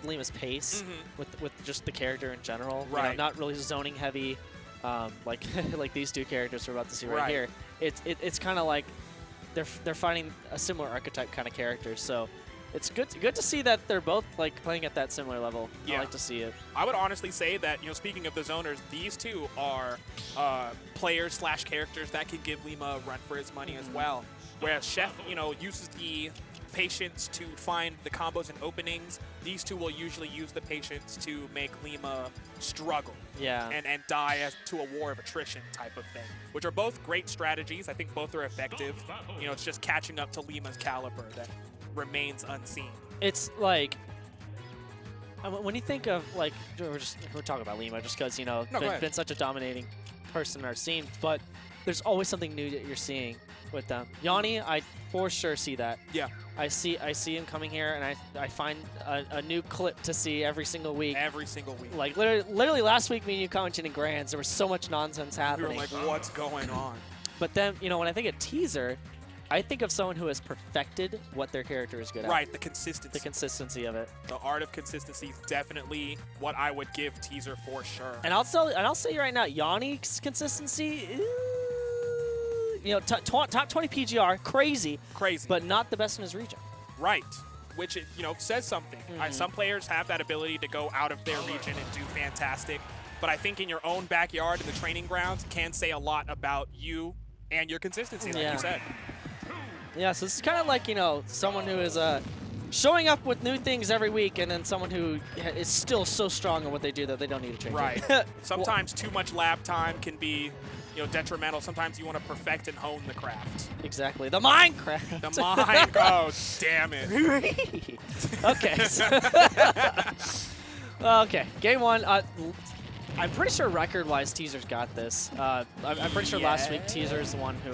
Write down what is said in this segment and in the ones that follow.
Lima's pace with just the character in general. Right. You know, not really zoning heavy, like like these two characters we're about to see right here. It's kind of like they're finding a similar archetype kind of characters. So it's good to see that they're both like playing at that similar level. Yeah. I like to see it. I would honestly say that, you know, speaking of the zoners, these two are players slash characters that can give Lima a run for his money as well. Whereas Chef, you know, uses the patience to find the combos and openings. These two will usually use the patience to make Lima struggle. Yeah. And die to a war of attrition type of thing, which are both great strategies. I think both are effective. You know, it's just catching up to Lima's caliber that remains unseen. It's like when you think of like we're talking about Lima just because, you know, been such a dominating person in our scene, but there's always something new that you're seeing with them. Yonni, I for sure see that. Yeah. I see him coming here, and I find a new clip to see every single week. Every single week. Like literally last week, me and you commented in Grands, there was so much nonsense happening. We were like, what's going on? But then, you know, when I think of Teaser, I think of someone who has perfected what their character is good at. Right, the consistency. The consistency of it. The art of consistency is definitely what I would give Teaser for sure. And I'll say right now, Yonni's consistency, you know, top 20 PGR, crazy, but not the best in his region. Right, which you know says something. Some players have that ability to go out of their region and do fantastic, but I think in your own backyard in the training grounds can say a lot about you and your consistency, like you said. Yeah, so this is kind of like, you know, someone who is showing up with new things every week, and then someone who is still so strong in what they do that they don't need to change. Right. Sometimes too much lab time can be, you know, detrimental. Sometimes you want to perfect and hone the craft. Exactly. The Minecraft. The Minecraft. Oh, damn it. Okay. Okay. Game one. I'm pretty sure record-wise, Teaser's got this. I'm pretty sure last week Teaser's the one who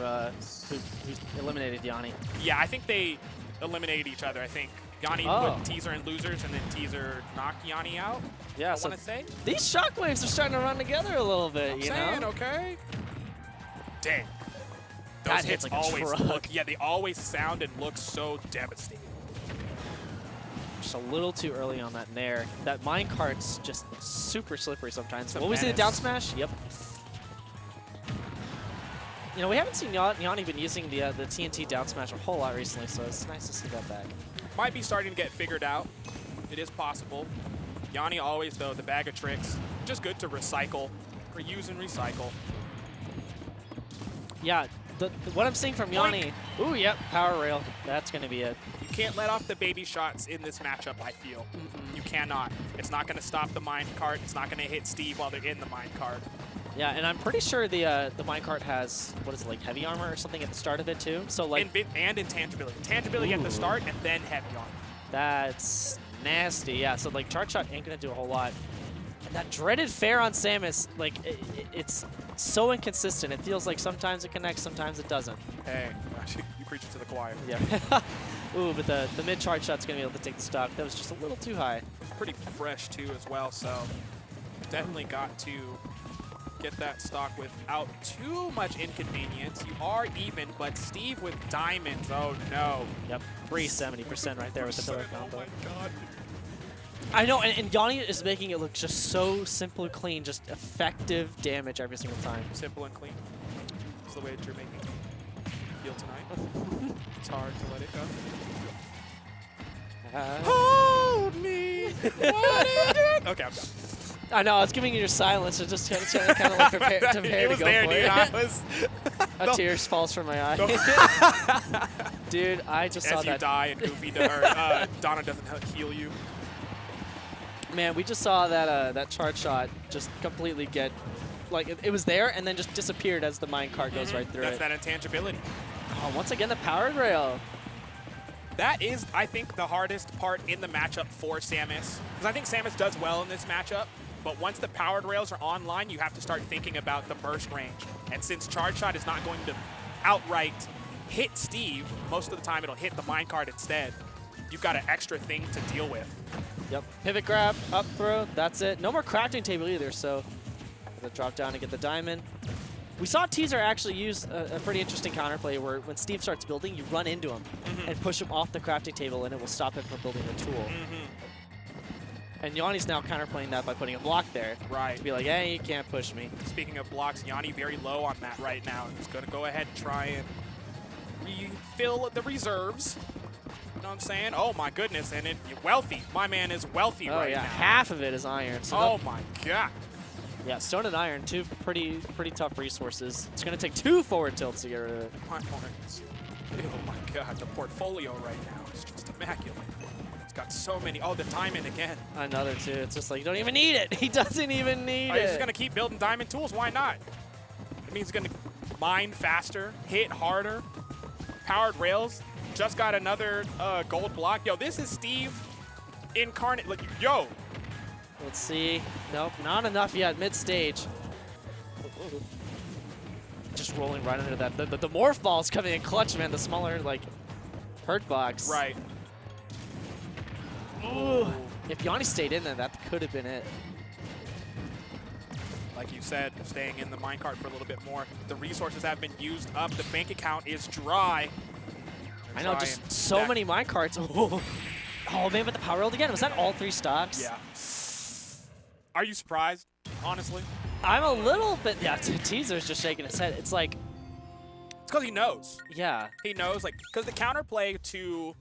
eliminated Yonni. Yeah, I think they eliminated each other. I think Yonni put Teaser in losers, and then Teaser knocked Yonni out. Yeah, I want to say. These Shockwaves are starting to run together a little bit, you know? Okay. Dang. That Those hits like always look, they always sound and look so devastating. Just a little too early on that nair. That minecart's just super slippery sometimes. Will we see the menace. down smash? Yep. You know, we haven't seen Yonni been using the TNT down smash a whole lot recently, so it's nice to see that back. Might be starting to get figured out. It is possible. Yonni always, though, the bag of tricks. Just good to recycle, reuse and recycle. Yeah, what I'm seeing from Yonni. Ooh, yep, power rail. That's going to be it. You can't let off the baby shots in this matchup, I feel. You cannot. It's not going to stop the minecart. It's not going to hit Steve while they're in the minecart. Yeah, and I'm pretty sure the minecart has, what is it, like heavy armor or something at the start of it too? So like and intangibility. Intangibility at the start and then heavy armor. That's nasty. Yeah, so like charge shot ain't going to do a whole lot. And that dreaded fair on Samus, like it's so inconsistent. It feels like sometimes it connects, sometimes it doesn't. Hey, you preach it to the choir. Yeah. Ooh, but the mid charge shot's going to be able to take the stock. That was just a little too high. Pretty fresh too as well, so definitely got to get that stock without too much inconvenience. You are even, but Steve with diamonds, oh no. Yep, free 70% right there with the pillar combo. Oh my god. I know, and Yonni is making it look just so simple and clean, just effective damage every single time. Simple and clean. It's the way that you're making me feel tonight. It's hard to let it go. Hold me! What are you doing? Okay, I'm done. I know, I was giving you your silence, so just kind of like prepare to go there, for dude. it. I was A tear falls from my eye. Dude, I just saw As you that. die and Goofy Donna doesn't heal you. Man, we just saw that that charge shot just completely get, like it was there and then just disappeared as the minecart goes right through That's it. that intangibility. Oh, once again, the powered rail. That is, I think, the hardest part in the matchup for Samus. Because I think Samus does well in this matchup, but once the powered rails are online, you have to start thinking about the burst range. And since charge shot is not going to outright hit Steve, most of the time it'll hit the minecart instead. You've got an extra thing to deal with. Yep. Pivot grab, up throw, that's it. No more crafting table either, so the drop down to get the diamond. We saw Teaser actually use a pretty interesting counterplay where when Steve starts building, you run into him and push him off the crafting table, and it will stop him from building the tool. And Yonni's now counterplaying that by putting a block there. Right. To be like, hey, you can't push me. Speaking of blocks, Yonni very low on that right now. He's going to go ahead and try and refill the reserves. You know what I'm saying? Oh, my goodness. And wealthy. My man is wealthy right now. Half of it is iron. So oh, my God. Yeah, stone and iron, two pretty tough resources. It's going to take 2 forward tilts to get rid of it. My horns. Oh, my God. The portfolio right now is just immaculate. Got so many. Oh, the diamond again. Another 2. It's just like, you don't even need it. He doesn't even need it. He's just going to keep building diamond tools. Why not? It means he's going to mine faster, hit harder. Powered rails. Just got another gold block. Yo, this is Steve incarnate. Like, yo. Let's see. Nope, not enough yet. Mid-stage. Just rolling right under that. The morph ball's coming in clutch, man. The smaller, like, hurt box. Right. Ooh. If Yonni stayed in there, that could have been it. Like you said, staying in the minecart for a little bit more. The resources have been used up. The bank account is dry. I know, just so many minecarts. Oh, man, but the power rolled again. Was that all 3 stocks? Yeah. Are you surprised, honestly? I'm a little bit, yeah, Teaser's just shaking his head. It's like... It's because he knows. Yeah. He knows, like, because the counterplay to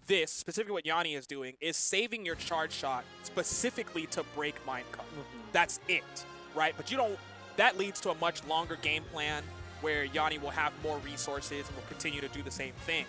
this, specifically what Yonni is doing, is saving your charge shot specifically to break minecart. That's it, right? But you don't, that leads to a much longer game plan where Yonni will have more resources and will continue to do the same thing.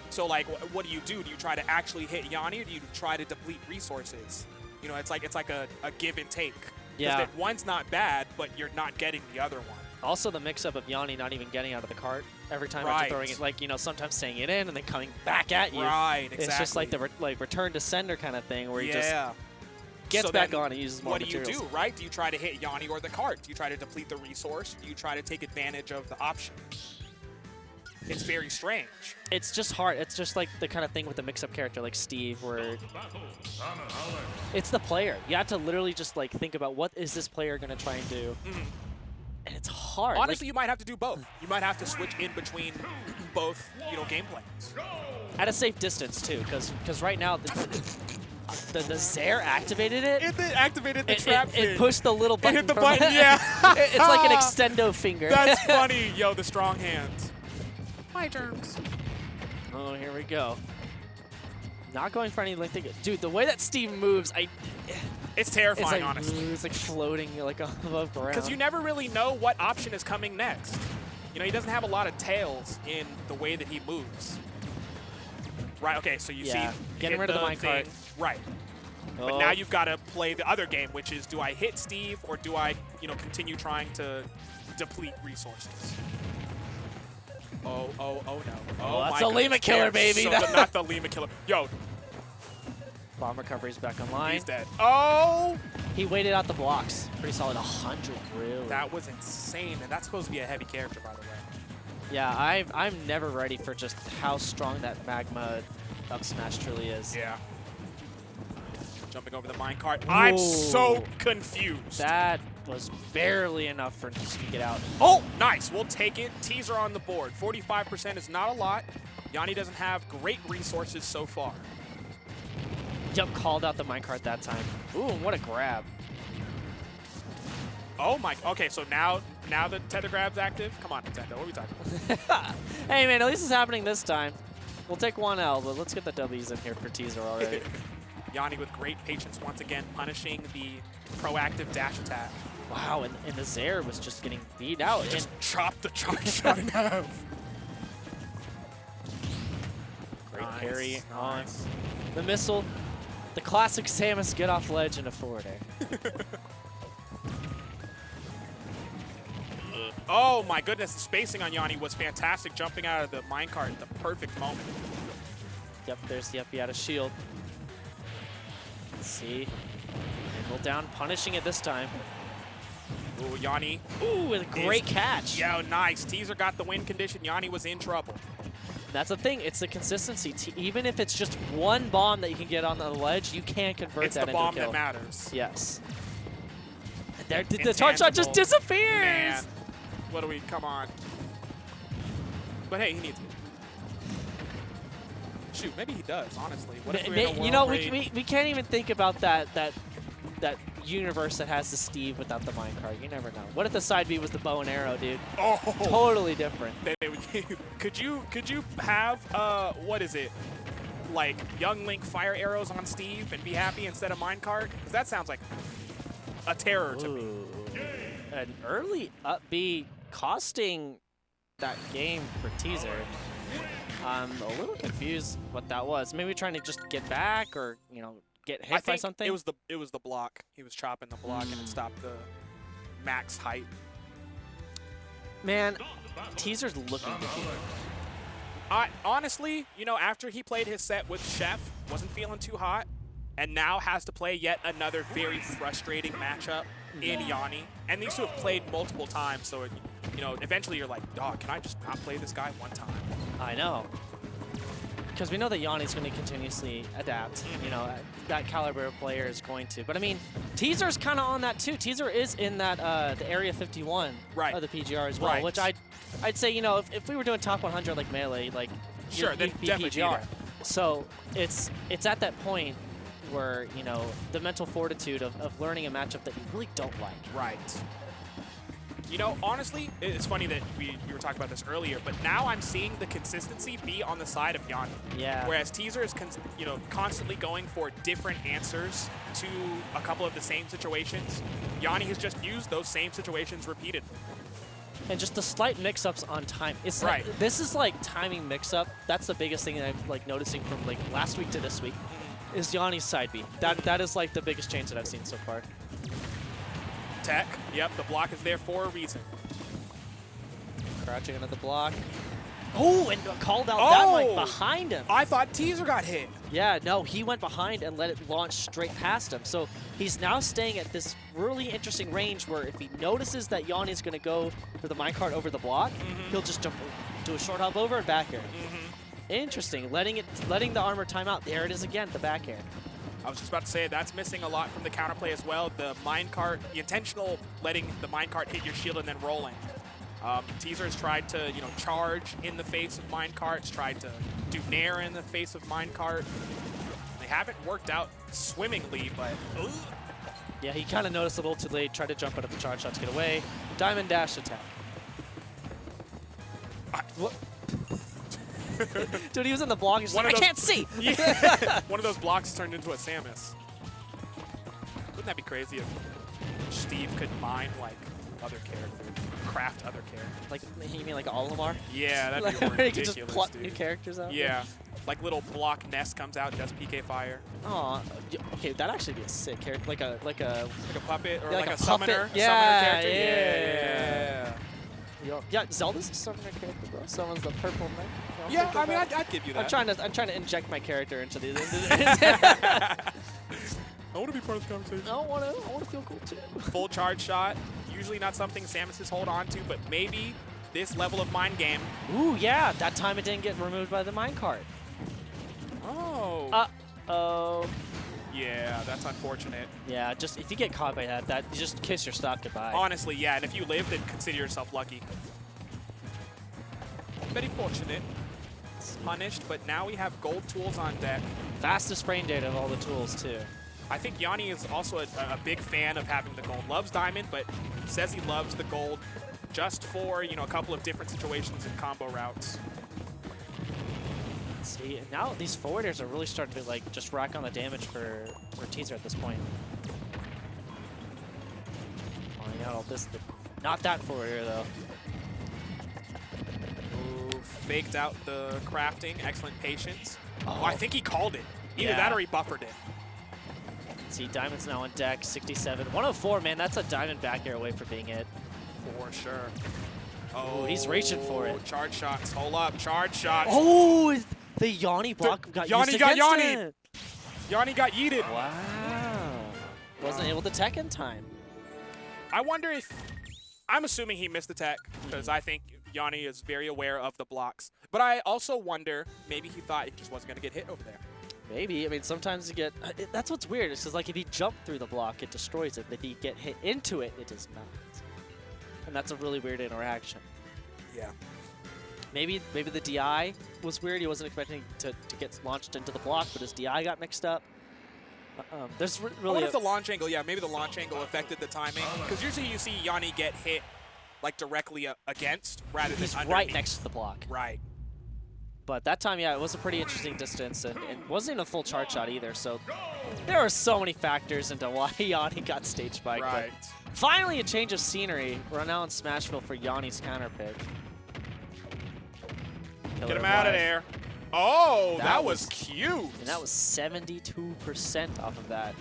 So, like, what do? Do you try to actually hit Yonni, or do you try to deplete resources? You know, it's like a give and take. Yeah. That one's not bad, but you're not getting the other one. Also, the mix-up of Yonni not even getting out of the cart every time after throwing it, like, you know, sometimes staying it in and then coming back at you. Right, exactly. It's just like the return to sender kind of thing where he just gets back on and uses more materials. What do you do, right? Do you try to hit Yonni or the cart? Do you try to deplete the resource? Do you try to take advantage of the option? It's very strange. It's just hard. It's just like the kind of thing with the mix-up character like Steve where it's the player. You have to literally just like think about what is this player going to try and do. And it's hard. Honestly, you might have to do both. You might have to switch in between both, you know, game plans. At a safe distance, too, because right now the Zare activated it. It activated the trap It pushed the little button. It hit the button, yeah. It's like an extendo finger. That's funny. Yo, the strong hands. My germs. Oh, here we go. Not going for any length. Dude, the way that Steve moves, it's terrifying, like, honestly. It's like floating like above ground. Because you never really know what option is coming next. You know, he doesn't have a lot of tails in the way that he moves. Right, okay, so you see... Getting rid of the minecart. Right. But now you've got to play the other game, which is, do I hit Steve or do I, you know, continue trying to deplete resources? Oh no. Oh, that's a Lima killer, baby. So not the Lima killer. Yo. Bomb recovery's back online. He's dead. Oh! He waited out the blocks. Pretty solid. 100, really. That was insane, and that's supposed to be a heavy character, by the way. Yeah, I'm never ready for just how strong that magma up smash truly is. Yeah. Jumping over the minecart. I'm so confused. That was barely enough for him to get out. Oh, nice. We'll take it. Teaser on the board. 45% is not a lot. Yonni doesn't have great resources so far. Yep, called out the minecart that time. Ooh, what a grab. Oh my, okay, so now the tether grab's active? Come on, Nintendo, what are we talking about? Hey man, at least it's happening this time. We'll take 1L, but let's get the W's in here for Teaser already. Yonni with great patience once again, punishing the proactive dash attack. Wow, and the Zare was just getting beat out. Just chopped the charge shot in half. Great parry on the missile. The classic Samus get off ledge into forward air. Oh my goodness, the spacing on Yonni was fantastic, jumping out of the minecart at the perfect moment. Yep, he had a shield. Let's see. Angle down, punishing it this time. Ooh, Yonni. Ooh, with a great catch. Yeah, nice. Teaser got the win condition. Yonni was in trouble. That's the thing. It's the consistency. Even if it's just one bomb that you can get on the ledge, you can't convert that into a kill. It's the bomb that matters. Yes. There, the charge shot just disappears. Man. What do we, come on. But hey, he needs it. Shoot, maybe he does, honestly. What if we're in a you know, world we can't even think about that that universe that has the Steve without the minecart. You never know. What if the side B was the bow and arrow, dude? Oh, totally different. Could you have what is it? Like Young Link fire arrows on Steve and be happy instead of minecart? Because that sounds like a terror to me. An early up B costing that game for Teaser. I'm a little confused what that was. Maybe trying to just get back or, you know, get hit by something? It was the block. He was chopping the block and it stopped the max height. Man, Teaser's looking good. Honestly, you know, after he played his set with Chef, wasn't feeling too hot, and now has to play yet another very frustrating matchup in Yonni. And these two have played multiple times, so, you know, eventually you're like, dog, can I just not play this guy one time? I know. Because we know that Yonni's going to continuously adapt. You know, that caliber of player is going to. But, I mean, Teaser's kind of on that, too. Teaser is in that the Area 51 of the PGR as well, which I'd say, you know, if we were doing top 100 like Melee, like, sure, then definitely PGR. So it's at that point where, you know, the mental fortitude of learning a matchup that you really don't like. Right. You know, honestly, it's funny that we were talking about this earlier, but now I'm seeing the consistency be on the side of Yonni. Yeah. Whereas Teaser is, you know, constantly going for different answers to a couple of the same situations. Yonni has just used those same situations repeatedly. And just the slight mix-ups on time. It's like, this is like timing mix-up. That's the biggest thing that I'm like noticing from like last week to this week is Yonni's side B. That is like the biggest change that I've seen so far. Tech. Yep, the block is there for a reason. Crouching under the block. Oh, and called out that like behind him. I thought Teaser got hit. Yeah, no, he went behind and let it launch straight past him. So he's now staying at this really interesting range where if he notices that Yonni's going to go for the minecart over the block, he'll just jump, do a short hop over and back air. Interesting, letting the armor time out. There it is again, the back air. I was just about to say that's missing a lot from the counterplay as well. The minecart, the intentional letting the minecart hit your shield and then rolling. Teaser has tried to, you know, charge in the face of minecarts, tried to do nair in the face of minecart. They haven't worked out swimmingly, but yeah, he kind of noticed a little too late, tried to jump out of the charge shot to get away. Diamond dash attack. What? Dude, he was in the block. He's like, I can't see. Yeah. One of those blocks turned into a Samus. Wouldn't that be crazy if Steve could mine like other characters, craft other characters? Like, you mean like Olimar? Yeah, that'd be ridiculous. He could just pluck new characters out. Yeah, like little block nest comes out, does PK fire. Oh, okay, that'd actually be a sick character, like a puppet or yeah, like a puppet. summoner. Yeah, summoner character. Yeah. Yeah, Zelda's a summoner character, bro. Someone's the purple knight. Yeah, I mean, I'd give you that. I'm trying to inject my character into these. I want to be part of the conversation. I want to feel cool too. Full charge shot. Usually not something Samus hold on to, but maybe this level of mind game. Ooh, yeah. That time it didn't get removed by the minecart. Oh. Uh-oh. Yeah, that's unfortunate. Yeah, just if you get caught by that, you just kiss your stock goodbye. Honestly, yeah, and if you live, then consider yourself lucky. Very fortunate. It's punished, but now we have gold tools on deck. Fastest frame data of all the tools, too. I think Yonni is also a big fan of having the gold. Loves diamond, but says he loves the gold just for, you know, a couple of different situations and combo routes. See, now these forwarders are really starting to like just rack on the damage for Teaser at this point. Calling out all this, not that forwarder though. Ooh, faked out the crafting, excellent patience. Oh, I think he called it. Either that or he buffered it. See, Diamond's now on deck, 67. 104, man, that's a Diamond back air away from being hit. For sure. Oh, he's reaching for it. Charge shots, hold up, charge shots. Oh, the Yonni block got used against it. Yonni got yeeted. Wow. Wasn't able to tech in time. I wonder if, I'm assuming he missed the tech because I think Yonni is very aware of the blocks. But I also wonder, maybe he thought he just wasn't going to get hit over there. Maybe. I mean, sometimes you get, that's what's weird. It's because like if you jump through the block, it destroys it. But if you get hit into it, it does not. And that's a really weird interaction. Yeah. Maybe the DI was weird. He wasn't expecting to get launched into the block, but his DI got mixed up. There's What really if the launch angle, yeah, maybe the launch angle affected the timing? Because usually you see Yonni get hit like directly against rather than underneath. Right next to the block. Right. But that time, yeah, it was a pretty interesting distance, and it wasn't a full charge shot either. So there are so many factors into why Yonni got stage spiked. Right. But finally, a change of scenery. We're now in Smashville for Yonni's counter pick. Get him out of there. Oh, that was cute. And that was 72% off of that.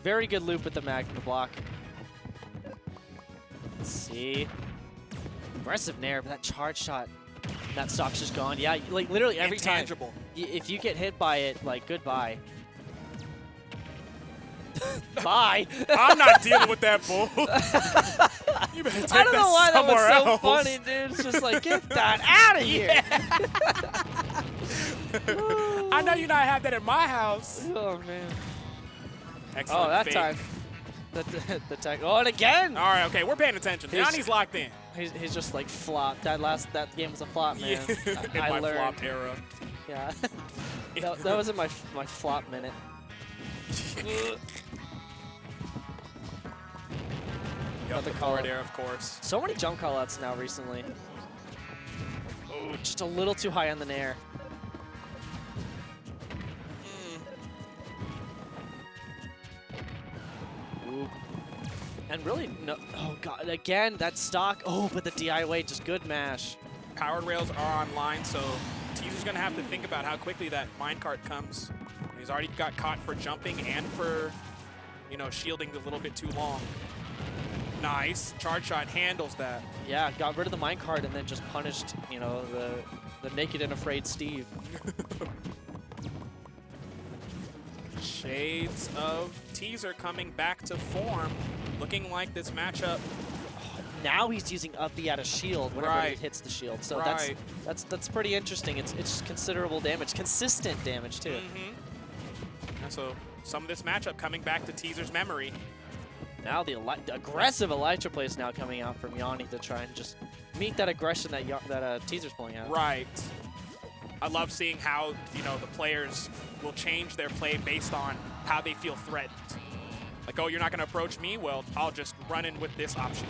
Very good loop with the Magma block. Let's see. Aggressive nair, but that charge shot, that stock's just gone. Yeah, like literally every time. If you get hit by it, like goodbye. Bye. I'm not dealing with that bull. You better take I don't know why that was so else. funny, dude. It's just like, get that out of here. I know you not have that in my house. Oh, man. Excellent. Oh, that fake. time. The tech. Oh, and again. All right, okay, we're paying attention. Yonni's locked in. He's just like flopped. That game was a flop, man. Yeah. In I my learned. flop era. Yeah. that wasn't my flop minute. Yep, the forward air, of course. So many jump callouts now recently. Oh, just a little too high on the nair. Ooh. And really, no. Oh god, again that stock. Oh, but the DIY just good mash. Powered rails are online, so Teaser's gonna have to think about how quickly that minecart comes. He's already got caught for jumping and for, you know, shielding a little bit too long. Nice. Charge shot handles that. Yeah, got rid of the minecart and then just punished, you know, the naked and afraid Steve. Shades of Teaser coming back to form. Looking like this matchup. Now he's using up B out of shield whenever it hits the shield. So that's pretty interesting. It's considerable damage. Consistent damage too. And so some of this matchup coming back to Teaser's memory. Now the aggressive Elytra play is now coming out from Yonni to try and just meet that aggression that Teaser's pulling out. Right. I love seeing how, you know, the players will change their play based on how they feel threatened. Like, oh, you're not going to approach me? Well, I'll just run in with this option.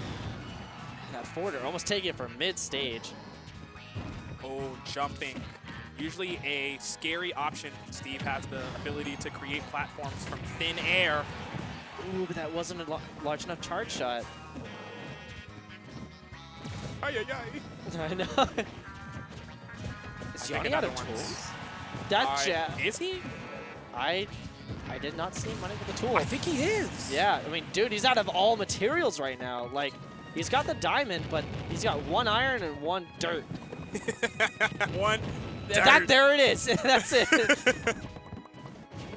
That forwarder almost taking it from mid-stage. Oh, jumping. Usually a scary option. Steve has the ability to create platforms from thin air. Ooh, but that wasn't a large enough charge shot. Ay, ay, ay. I know. Is Yonni out of tools? That is he? I did not see him running with the tool. I think he is. Yeah, I mean, dude, he's out of all materials right now. Like, he's got the diamond, but he's got one iron and one dirt. One dirt. There it is. That's it.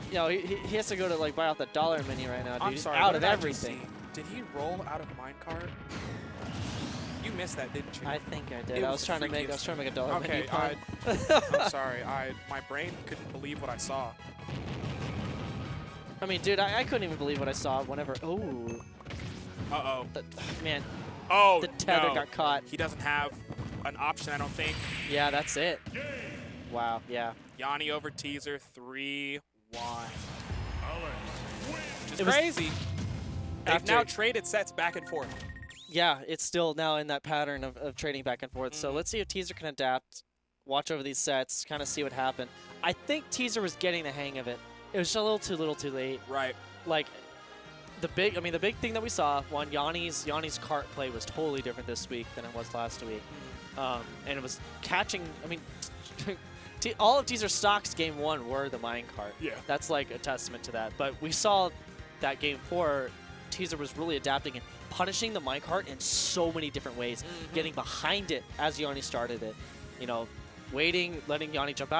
You know, he has to go to, like, buy out the dollar mini right now, dude. I'm sorry, he's out of everything. Did he roll out of minecart? You missed that, didn't you? I think I did. I was trying to make a dollar mini. Okay, I'm sorry. My brain couldn't believe what I saw. I mean, dude, I couldn't even believe what I saw whenever. Oh. Uh-oh. Man. Oh, the tether got caught. He doesn't have an option, I don't think. Yeah, that's it. Wow, yeah. Yonni over Teaser, 3-1. Which is crazy. They've now traded sets back and forth. Yeah, it's still now in that pattern of trading back and forth. So let's see if Teaser can adapt, watch over these sets, kind of see what happened. I think Teaser was getting the hang of it. It was just a little too late. Right. Like, the big thing that we saw, Yonni's cart play was totally different this week than it was last week. And it was catching, I mean, all of Teaser's stocks game 1 were the minecart. Yeah. That's like a testament to that. But we saw that game 4, Teaser was really adapting and punishing the minecart in so many different ways, getting behind it as Yonni started it. You know, waiting, letting Yonni jump out of it.